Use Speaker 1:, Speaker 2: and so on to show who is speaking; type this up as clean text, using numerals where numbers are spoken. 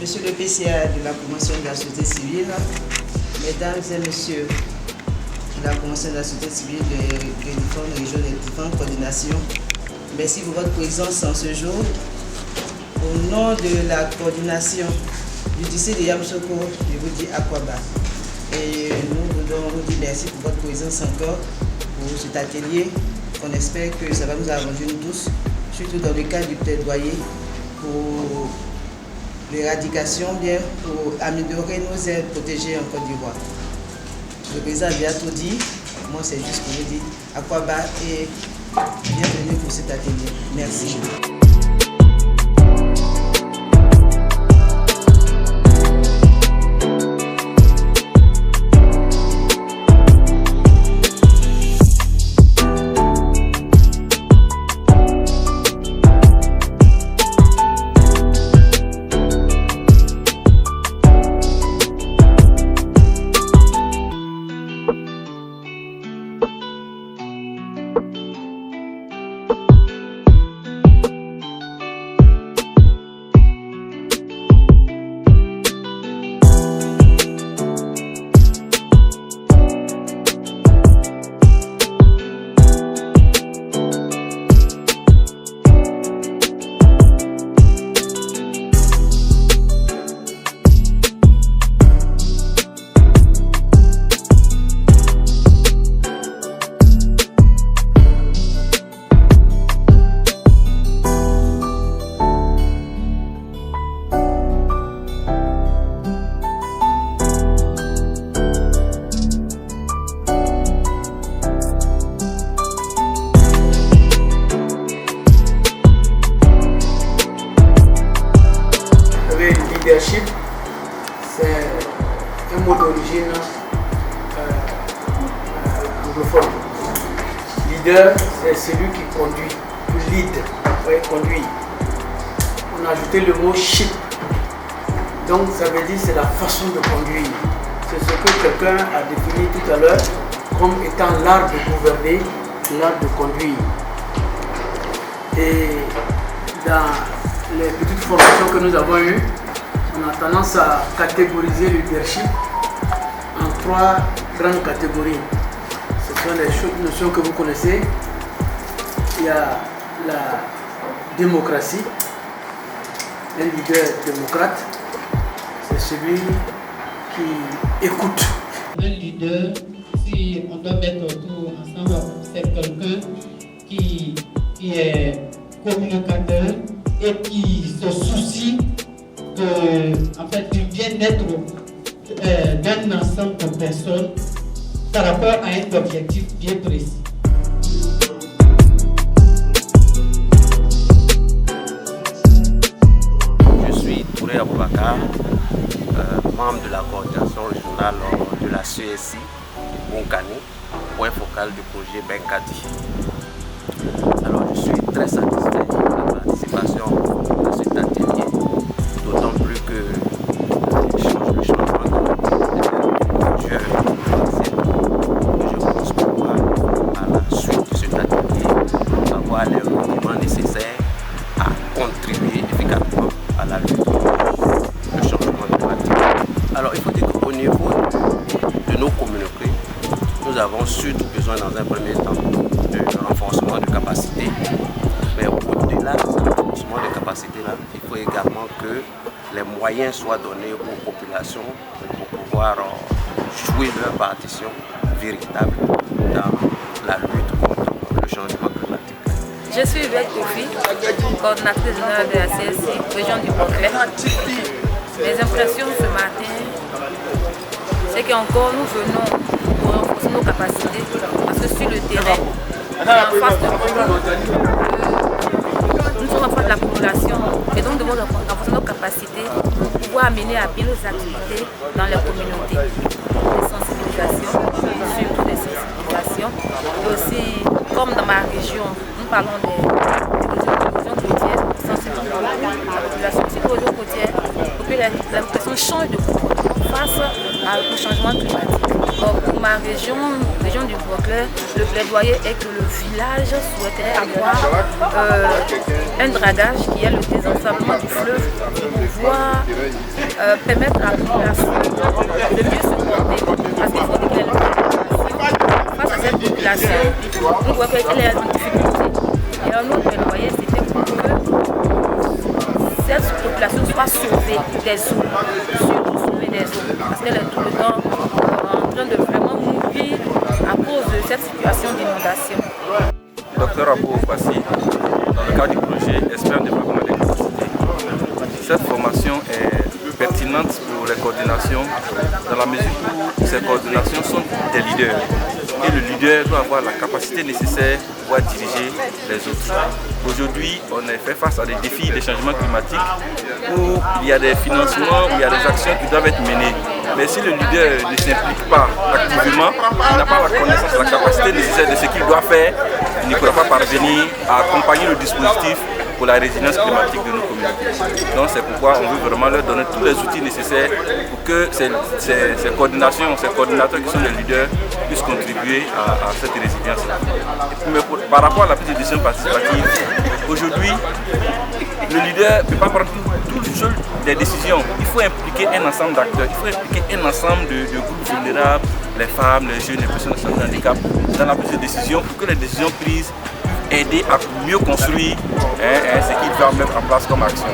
Speaker 1: Monsieur le PCA de la Convention de la société civile, Mesdames et Messieurs de la Convention de la société civile des différentes régions, des différentes coordinations, merci pour votre présence en ce jour. Au nom de la coordination du lycée de Yamoussoukro, je vous dis Akwaba. Et nous vous dire merci pour votre présence encore pour cet atelier. On espère que ça va nous arranger nous tous, surtout dans le cadre du plaidoyer pour l'éradication, bien pour améliorer nos aides protégées en Côte d'Ivoire. Le président a déjà tout dit, moi c'est juste pour vous dire Akwaba et bienvenue pour cet atelier. Merci.
Speaker 2: Leadership, c'est un mot d'origine anglophone. Leader, c'est celui qui conduit, lead, conduire. On a ajouté le mot ship, donc ça veut dire c'est la façon de conduire. C'est ce que quelqu'un a défini tout à l'heure comme étant l'art de gouverner, l'art de conduire. Et dans les petites formations que nous avons eues, on a tendance à catégoriser le leadership en 3 grandes catégories. Ce sont les notions que vous connaissez. Il y a la démocratie. Un leader démocrate, c'est celui qui écoute.
Speaker 3: Un leader, si on doit mettre tout ensemble, c'est quelqu'un qui est communicateur et qui se soucie du bien-être d'un ensemble de personnes par rapport à un objectif bien précis.
Speaker 4: Je suis Touré Aboubakar, membre de la coordination régionale de la CSI Bonkani, point focal du projet Benkadi. Alors je suis très satisfait de la participation à cet atelier, d'autant plus que le changement climatique est je pense pouvoir, à la suite de cet atelier, avoir les recrutements nécessaires à contribuer efficacement à la lutte contre le changement climatique. Alors il faut dire qu'au niveau de nos communautés, nous avons surtout besoin dans un premier temps de renforcement de capacité. Mais au-delà de ce renforcement de capacité-là, il faut également que les moyens soient donnés aux populations pour pouvoir jouer leur partition véritable dans la lutte contre le changement climatique.
Speaker 5: Je suis Yvette Kofi, coordinatrice générale de la CSI, région du Boclet. Mes impressions ce matin, c'est qu'encore nous venons pour renforcer nos capacités, parce que sur le terrain, nous sommes en face de la population et donc nous devons renforcer nos capacités pour pouvoir amener à bien nos activités dans les communautés. Des sensibilisations, surtout des sensibilisations. Et aussi, comme dans ma région, nous parlons des érosions côtières, sensibiliser la population. Si l'érosion côtière, la population change de comportement face au changement climatique. Pour ma région du Boclet, le plaidoyer est que le village souhaitait avoir un dragage qui est le désensablement du fleuve pour pouvoir permettre à la population de mieux se porter. Parce qu'il faut dire que face à cette population, on voit qu'elle est en difficulté. Et un autre plaidoyer, c'était pour que cette population soit sauvée des eaux, surtout sauvée des eaux, parce qu'elle est tout le temps en train de vraiment mourir à cause de cette situation d'inondation.
Speaker 6: Docteur Abou Bassi, dans le cadre du projet Expert développement des capacités, cette formation est pertinente pour les coordinations dans la mesure où ces coordinations sont des leaders. Et le leader doit avoir la capacité nécessaire pour pouvoir diriger les autres. Aujourd'hui, on est fait face à des défis des changements climatiques où il y a des financements, où il y a des actions qui doivent être menées. Mais si le leader ne s'implique pas activement, il n'a pas la connaissance, la capacité nécessaire de ce qu'il doit faire, il ne pourra pas parvenir à accompagner le dispositif pour la résilience climatique de nos communautés. Donc c'est pourquoi on veut vraiment leur donner tous les outils nécessaires pour que ces coordinations, ces coordinateurs qui sont les leaders puissent contribuer à cette résilience-là. Mais par rapport à la prise de décision participative, aujourd'hui, le leader ne peut pas prendre tout seul des décisions. Il faut impliquer un ensemble d'acteurs, il faut impliquer un ensemble de groupes vulnérables, les femmes, les jeunes, les personnes en situation de handicap, dans la prise de décision pour que les décisions prises aider à mieux construire ce qu'il va mettre en place comme action.